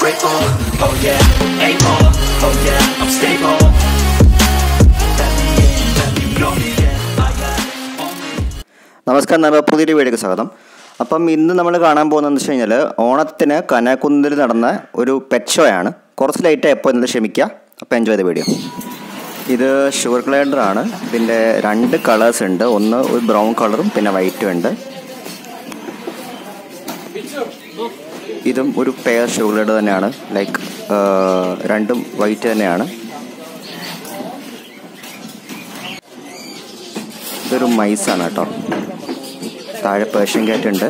grateful. Oh yeah, able. Oh yeah, I'm stable. Let me in, let me know me, yeah. I got only. നമസ്കാരം, പുതിയൊരു വീഡിയോക്ക് സ്വാഗതം. അപ്പം ഇന്ന് നമ്മൾ കാണാൻ പോകുന്നതെന്ന് വെച്ച് കഴിഞ്ഞാൽ ഓണത്തിന് കനകുന്നിൽ നടന്ന ഒരു പെറ്റ് ഷോ ആണ്. കുറച്ച് ലൈറ്റായി എപ്പോൾ ഇന്നത് ക്ഷമിക്കുക. അപ്പോൾ എൻജോയ് ചെയ്ത വീഡിയോ. ഇത് ഷുഗർഗ്ലൈഡർ ആണ്. ഇതിൻ്റെ 2 കളേഴ്സ് ഉണ്ട്. ഒന്ന് ഒരു ബ്രൗൺ കളറും പിന്നെ വൈറ്റും ഉണ്ട്. ഇതും ഒരു പെയർ ഷുഗർഗ്ലൈഡർ തന്നെയാണ്. ലൈക്ക് രണ്ടും വൈറ്റ് തന്നെയാണ്. ഇതൊരു മൈസാണ് കേട്ടോ. താഴെ പേർഷ്യൻകാറ്റ് ഉണ്ട്.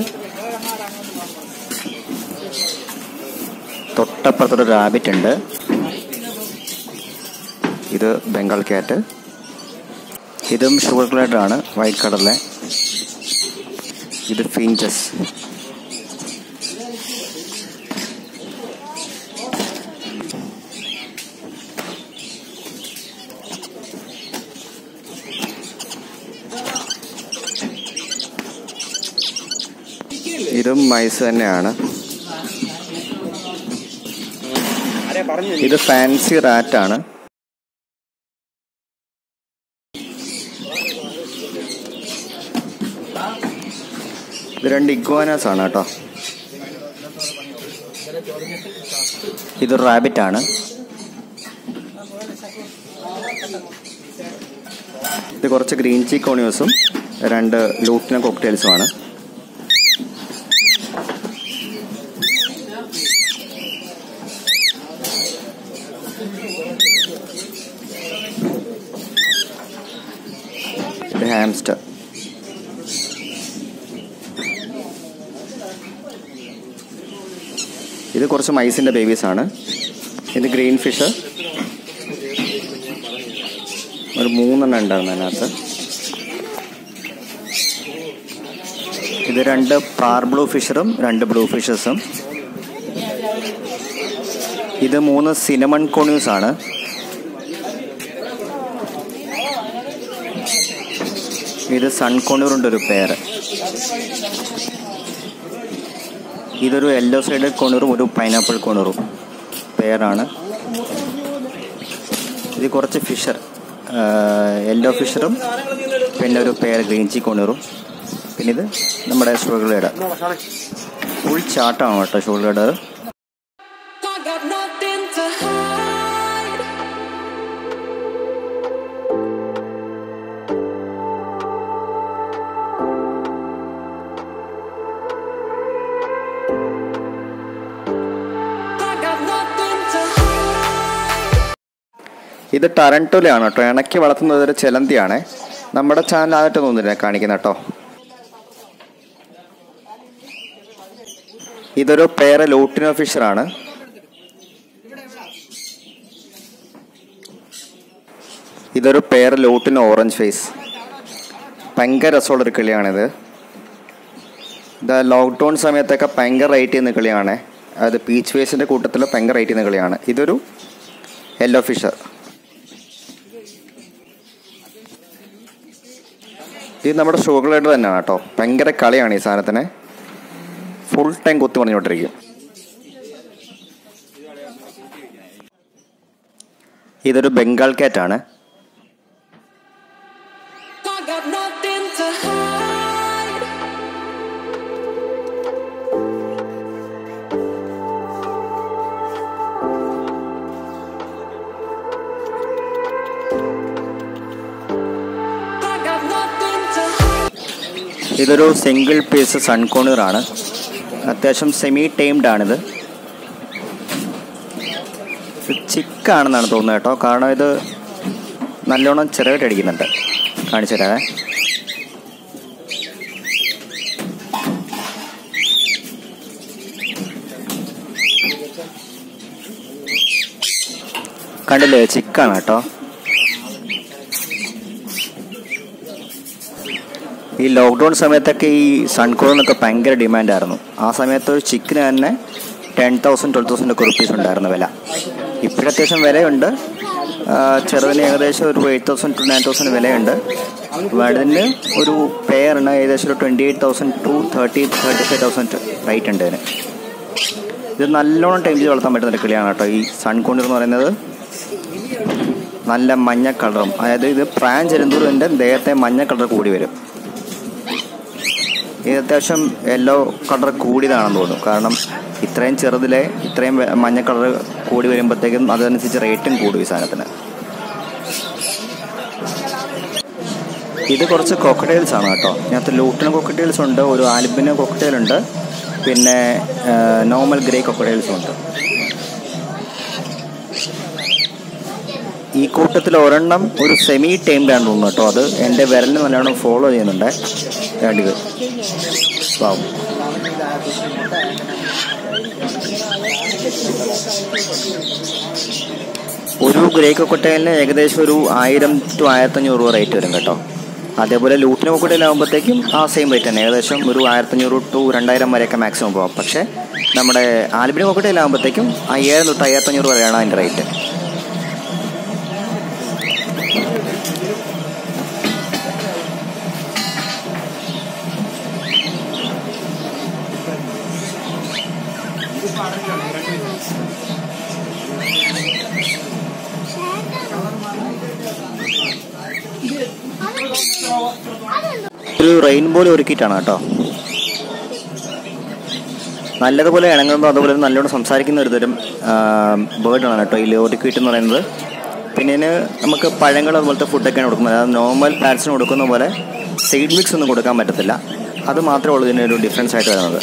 തൊട്ടപ്പുറത്തൊരു റാബിറ്റ് ഉണ്ട്. ഇത് ബംഗാൾ ക്യാറ്റ്. ഇതും ഷുഗർഗ്ലൈഡർ ആണ്, വൈറ്റ് കളറിലെ. ഇത് ഫിഞ്ചസ്. ഇതും മൈസ് തന്നെയാണ്. ഇത് ഫാൻസി റാറ്റ് ആണ്. ഇത് 2 ഇഗ്വാനാസ് ആണ് കേട്ടോ. ഇത് റാബിറ്റ് ആണ്. ഇത് കുറച്ച് ഗ്രീൻചീക്കോണിയൂസും 2 ലൂട്ടിനോകോക്കറ്റൈൽസും ആണ്. ഇത് ഹാംസ്റ്റർ. ഇത് കുറച്ച് മൈസിൻ്റെ ബേബീസാണ്. ഇത് ഗ്രീൻ ഫിഷ്. ഒരു 3 ഉണ്ടായിരുന്നു അതിനകത്ത്. ഇത് 2 പാർ ബ്ലൂ ഫിഷറും 2 ബ്ലൂ ഫിഷസും. ഇത് 3 സിനമൺകോണ്യൂസ് ആണ്. ഇത് സൺകോണ്യൂറിൻ്റെ ഒരു പേര്. ഇതൊരു യെല്ലോസൈഡഡ്കോണ്യൂറും ഒരു പൈനാപ്പിൾകോണ്യൂറും പേരാണ്. ഇത് കുറച്ച് ഫിഷർ, യെല്ലോ ഫിഷറും പിന്നെ ഒരു പേര് ഗ്രീൻചീക്കോണ്യൂറും. പിന്നെ ഇത് നമ്മുടെ ഷുഗർഗ്ലൈഡർ. ഫുൾ ചാട്ടാണ് കേട്ടോ ഷുഗർഗ്ലൈഡർ. ഇത് ടറന്റുലയാണ് കേട്ടോ. ഇണക്കി വളർത്തുന്നത് ഒരു ചെലന്തിയാണ്. നമ്മുടെ ചാനൽ ആയിട്ട് തോന്നുന്നില്ല കാണിക്കുന്ന കേട്ടോ. ഇതൊരു പേര ലൂട്ടിനോ ഫിഷറാണ്. ഇതൊരു പേര ലൂട്ടിനോ ഓറഞ്ച് ഫേസ്. ഭയങ്കര രസമുള്ളൊരു കിളിയാണിത്. ഇത് ലോക്ക്ഡൗൺ സമയത്തൊക്കെ ഭയങ്കര റേറ്റ് ചെയ്യുന്ന കിളിയാണ്. അത് പീച്ച് ഫേസിൻ്റെ കൂട്ടത്തിൽ ഭയങ്കര റേറ്റ് ചെയ്യുന്ന കിളിയാണ്. ഇതൊരു യെല്ലോ ഫിഷർ. ഇത് നമ്മുടെ ഷുഗർഗ്ലൈഡർ തന്നെയാണ് കേട്ടോ. ഭയങ്കര കളിയാണ് ഈ സാധനത്തിന്. ഫുൾ ടൈം കുത്തി പറഞ്ഞുകൊണ്ടിരിക്കും. ഇതൊരു ബംഗാൾ കാറ്റ് ആണ്. ഇതൊരു സിംഗിൾ പീസ് സൺകോണ്യൂർ ആണ്. അത്യാവശ്യം സെമി ടൈംഡ് ആണിത്. ചിക്കാണെന്നാണ് തോന്നുന്നത് കേട്ടോ. കാരണം ഇത് നല്ലോണം ചെറുതായിട്ട് അടിക്കുന്നുണ്ട്. കാണിച്ചു തരാവേ. കണ്ടില്ലേ, ചിക്കാണ് കേട്ടോ. ഈ ലോക്ക്ഡൗൺ സമയത്തൊക്കെ ഈ സൺകോണിനൊക്കെ ഭയങ്കര ഡിമാൻഡായിരുന്നു. ആ സമയത്ത് ഒരു ചിക്കന് തന്നെ 10,000-12,000 റുപ്പീസ് ഉണ്ടായിരുന്നു വില. ഇപ്പോഴത്യാവശ്യം വിലയുണ്ട്. ചെറുതിന് ഏകദേശം ഒരു 8,000 to 9,000 വിലയുണ്ട്. വലുതിന് ഒരു പെയറിന് ഏകദേശം ഒരു 28,000 to 30,000-35,000 റേറ്റ് ഉണ്ട് ഇതിന്. ഇത് നല്ലോണം ടൈം ചെയ്ത് വളർത്താൻ പറ്റുന്ന ഒരു കിളിയാണ് കേട്ടോ ഈ സൺകോണിയർ എന്ന് പറയുന്നത്. നല്ല മഞ്ഞ കളറും, അതായത് ഇത് പ്രായം ചെല്ലുന്തോറും ഇതിൻ്റെ ദേഹത്തെ മഞ്ഞ കളർ കൂടി വരും. ഇത് അത്യാവശ്യം യെല്ലോ കളർ കൂടിയതാണെന്ന് തോന്നുന്നു. കാരണം ഇത്രയും ചെറുതിലെ ഇത്രയും മഞ്ഞ കളർ കൂടി വരുമ്പോഴത്തേക്കും അതനുസരിച്ച് റേറ്റും കൂടും ഈ സാധനത്തിന്. ഇത് കുറച്ച് കോക്കറ്റെയിൽസ് ആണ് കേട്ടോ. ഇതിനകത്ത് ലൂട്ടിനോ കോക്കറ്റെയിൽസ് ഉണ്ട്, ഒരു ആൽബിനോ കോക്കറ്റെയിൽ ഉണ്ട്, പിന്നെ നോർമൽ ഗ്രേ കോക്കറ്റെയിൽസും ഉണ്ട്. ഈ കൂട്ടത്തിൽ ഒരെണ്ണം ഒരു സെമി ടൈംഡ് ആണെന്ന് തോന്നുന്നു കേട്ടോ. അത് എൻ്റെ വിരലിന് നല്ലോണം ഫോളോ ചെയ്യുന്നുണ്ട്. ഇത് പാവം. ഒരു ഗ്രേ കോക്കറ്റെയിലിന് ഏകദേശം ഒരു 1000 to 1500 രൂപ റേറ്റ് വരും കേട്ടോ. അതേപോലെ ലൂട്ടിനോ കോക്കറ്റെയിലാകുമ്പോഴത്തേക്കും ആ സെയിം റേറ്റ് തന്നെ, ഏകദേശം ഒരു 1500 to 2000 വരെയൊക്കെ മാക്സിമം പോകാം. പക്ഷേ നമ്മുടെ ആൽബിനോ കോക്കറ്റെയിലാകുമ്പോഴത്തേക്കും 5000 to 1500 വരെയാണ് അതിൻ്റെ റേറ്റ്. ഒരു റെയിൻബോളോറിക്കീറ്റാണ് കേട്ടോ. നല്ലതുപോലെ ഇണങ്ങുന്നതും അതുപോലെ നല്ലോണം സംസാരിക്കുന്ന ഒരു തരം ബേർഡാണ് കേട്ടോ ഈ ലോറിക്കീറ്റ് എന്ന് പറയുന്നത്. പിന്നെ ഇതിന് നമുക്ക് പഴങ്ങൾ അതുപോലത്തെ ഫുഡൊക്കെയാണ് കൊടുക്കുന്നത്. അതായത് നോർമൽ പാറ്റ്സിന് കൊടുക്കുന്ന പോലെ സീഡ് മിക്സ് ഒന്നും കൊടുക്കാൻ പറ്റത്തില്ല. അത് മാത്രമേ ഉള്ളൂ ഇതിനൊരു ഡിഫറൻസ് ആയിട്ട് വരുന്നത്.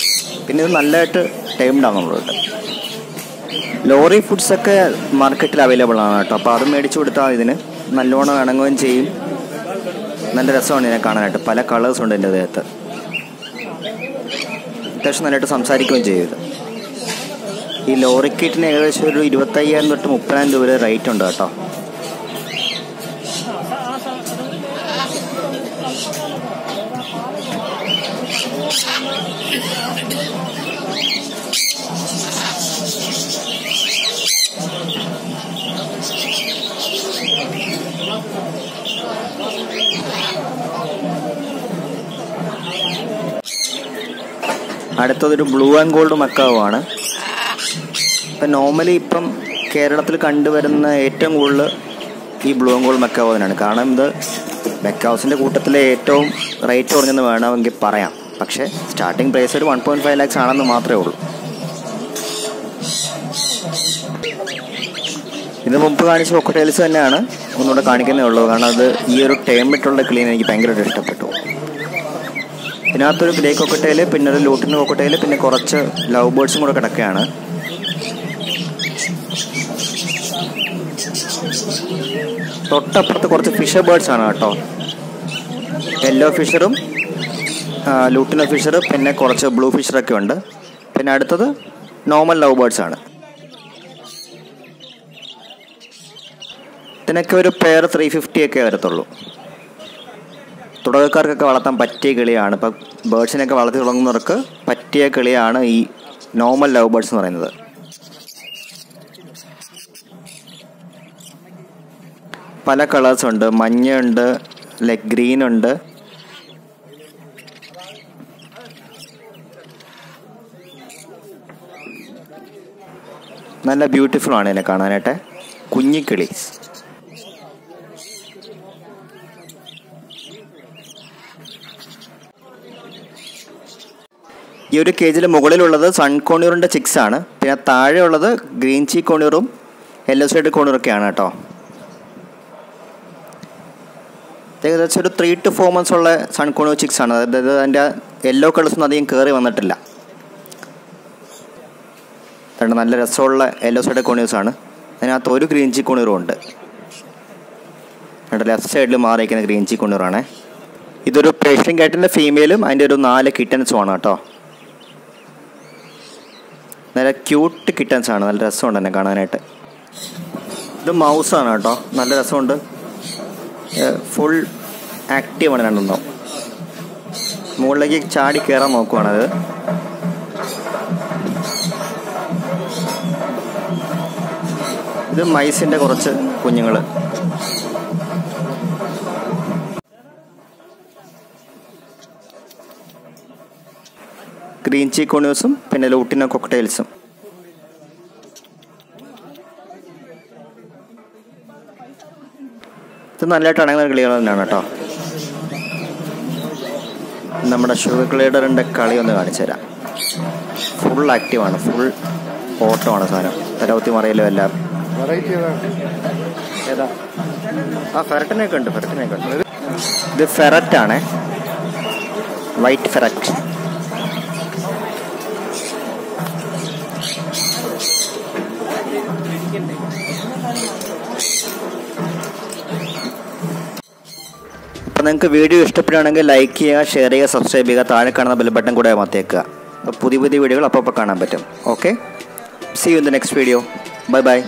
പിന്നെ ഇത് നല്ലതായിട്ട് ടൈംഡ് ആണെന്നുള്ളത്. ലോറി ഫുഡ്സൊക്കെ മാർക്കറ്റിൽ അവൈലബിൾ ആണ് കേട്ടോ. അപ്പോൾ അത് മേടിച്ചു കൊടുത്താൽ ഇതിന് നല്ലോണം ഇണങ്ങുകയും ചെയ്യും. നല്ല രസമാണ് ഇതിനെ കാണാനായിട്ട്. പല കളേഴ്സ് ഉണ്ട് എൻ്റെ ദേഹത്ത്. അത്യാവശ്യം നല്ലതായിട്ട് സംസാരിക്കുകയും ചെയ്യും ഇത്. ഈ ലോറിക്കീറ്റിന് ഏകദേശം ഒരു 25,000 തൊട്ട് 30,000 രൂപ വരെ റേറ്റ് ഉണ്ട് കേട്ടോ. അടുത്തതൊരു ബ്ലൂ ആൻഡ് ഗോൾഡ് മക്കാവാണ്. ഇപ്പം നോർമലി ഇപ്പം കേരളത്തിൽ കണ്ടുവരുന്ന ഏറ്റവും കൂടുതൽ ഈ ബ്ലൂ ആൻഡ് ഗോൾഡ് മക്കാവ് തന്നെയാണ്. കാരണം ഇത് മെക്കാവ്സിൻ്റെ കൂട്ടത്തിലെ ഏറ്റവും റേറ്റ് കുറഞ്ഞെന്ന് വേണമെങ്കിൽ പറയാം. പക്ഷേ സ്റ്റാർട്ടിംഗ് പ്രൈസ് ഒരു 1.5 lakhs ആണെന്ന് മാത്രമേ ഉള്ളൂ. ഇത് മുമ്പ് കാണിച്ച കോക്കറ്റെയിൽസ് തന്നെയാണ് ഒന്നുകൂടെ കാണിക്കുന്നേ ഉള്ളൂ. കാരണം അത് ഈ ഒരു ടൈമിട്ടുള്ള ക്ലീൻ എനിക്ക് ഭയങ്കരമായിട്ട് ഇഷ്ടപ്പെട്ടു. ഇതിനകത്തൊരു ഗ്രേ കോക്കറ്റെയിൽ, പിന്നെ ഒരു ലൂട്ടിനോ കോക്കറ്റെയിൽ, പിന്നെ കുറച്ച് ലവ് ബേർഡ്സും കൂടെ കിടക്കുകയാണ്. തൊട്ടപ്പുറത്ത് കുറച്ച് ഫിഷർ ബേർഡ്സ് ആണ് കേട്ടോ. യെല്ലോ ഫിഷറും ലൂട്ടിനോ ഫിഷർ, പിന്നെ കുറച്ച് ബ്ലൂ ഫിഷറൊക്കെ ഉണ്ട്. പിന്നെ അടുത്തത് നോർമൽ ലവ് ബേർഡ്സ് ആണ്. ഇതിനൊക്കെ ഒരു പെയർ 350 ഒക്കെ വരത്തുള്ളൂ. തുടക്കക്കാർക്കൊക്കെ വളർത്താൻ പറ്റിയ കിളിയാണ്. ഇപ്പം ബേർഡ്സിനൊക്കെ വളർത്തി തുടങ്ങുന്നവർക്ക് പറ്റിയ കിളിയാണ് ഈ നോർമൽ ലവ് ബേർഡ്സ് എന്ന് പറയുന്നത്. പല കളേഴ്സ് ഉണ്ട്. മഞ്ഞയുണ്ട്, ലൈക്ക് ഗ്രീൻ ഉണ്ട്, നല്ല ബ്യൂട്ടിഫുൾ ആണ് ഇതിനെ കാണാനായിട്ട്. കുഞ്ഞിക്കിളി. ഈ ഒരു കേജിൽ മുകളിലുള്ളത് സൺകോണ്യൂറിൻ്റെ ചിക്സ് ആണ്. പിന്നെ താഴെയുള്ളത് ഗ്രീൻചീക്കോണ്യൂറും യെല്ലോസൈഡ്കോണ്യൂറൊക്കെയാണ് കേട്ടോ. ഏകദേശം ഒരു 3 to 4 months ഉള്ള സൺകോണ്യൂർ ചിക്സ് ആണ്. അതായത് അതിൻ്റെ യെല്ലോ കളേഴ്സൊന്നും അധികം കയറി വന്നിട്ടില്ല. രണ്ട് നല്ല രസമുള്ള യെല്ലോസൈഡ്കോണ്യൂർസ് ആണ്. അതിനകത്ത് ഒരു ഗ്രീൻചീക്കോണ്യൂറും ഉണ്ട്. രണ്ട് ലെഫ്റ്റ് സൈഡിൽ മാറിയിരിക്കുന്ന ഗ്രീൻചീക്കോണ്യൂറാണ്. ഇതൊരു പേർഷ്യൻ കാറ്റിൻ്റെ ഫീമെയിലും അതിൻ്റെ ഒരു 4 കിറ്റൻസും ആണ് കേട്ടോ. നല്ല ക്യൂട്ട് കിറ്റൻസാണ്. നല്ല രസമുണ്ട് എന്നെ കാണാനായിട്ട്. ഇത് മൗസാണ് കേട്ടോ. നല്ല രസമുണ്ട്. ഫുൾ ആക്റ്റീവാണ് രണ്ടെണ്ണം. മുകളിലേക്ക് ചാടി കയറാൻ നോക്കുവാണത്. ഇത് മൈസിൻ്റെ കുറച്ച് കുഞ്ഞുങ്ങൾ. ഗ്രീൻചീക്കോണ്യൂർസും പിന്നെ ലൂട്ടിനോകോക്കറ്റെയിൽസും. ഇത് നല്ലതായിട്ട് അടങ്ങുന്ന കിളികൾ തന്നെയാണ് കേട്ടോ. നമ്മുടെ ഷുഗർ ഗ്ലൈഡറിൻ്റെ കളി ഒന്ന് കാണിച്ചു തരാം. ഫുൾ ആക്റ്റീവാണ്, ഫുൾ ഓട്ടമാണ് സാധനം. തലകുത്തി മറിയല്ലോ എല്ലാം. ഏതാ? ഫെററ്റിനെയൊക്കെ ഉണ്ട്. ഇത് ഫെററ്റാണ്, വൈറ്റ് ഫെററ്റ്. അപ്പോൾ നിങ്ങൾക്ക് വീഡിയോ ഇഷ്ടപ്പെടുകയാണെങ്കിൽ ലൈക്ക് ചെയ്യുക, ഷെയർ ചെയ്യുക, സബ്സ്ക്രൈബ് ചെയ്യുക. താഴെ കാണുന്ന ബെൽ ബട്ടൺ കൂടെ അമർത്തിയേക്കുക. അപ്പോൾ പുതിയ വീഡിയോകൾ അപ്പോൾ കാണാൻ പറ്റും. Okay, see you in the next video. Bye by.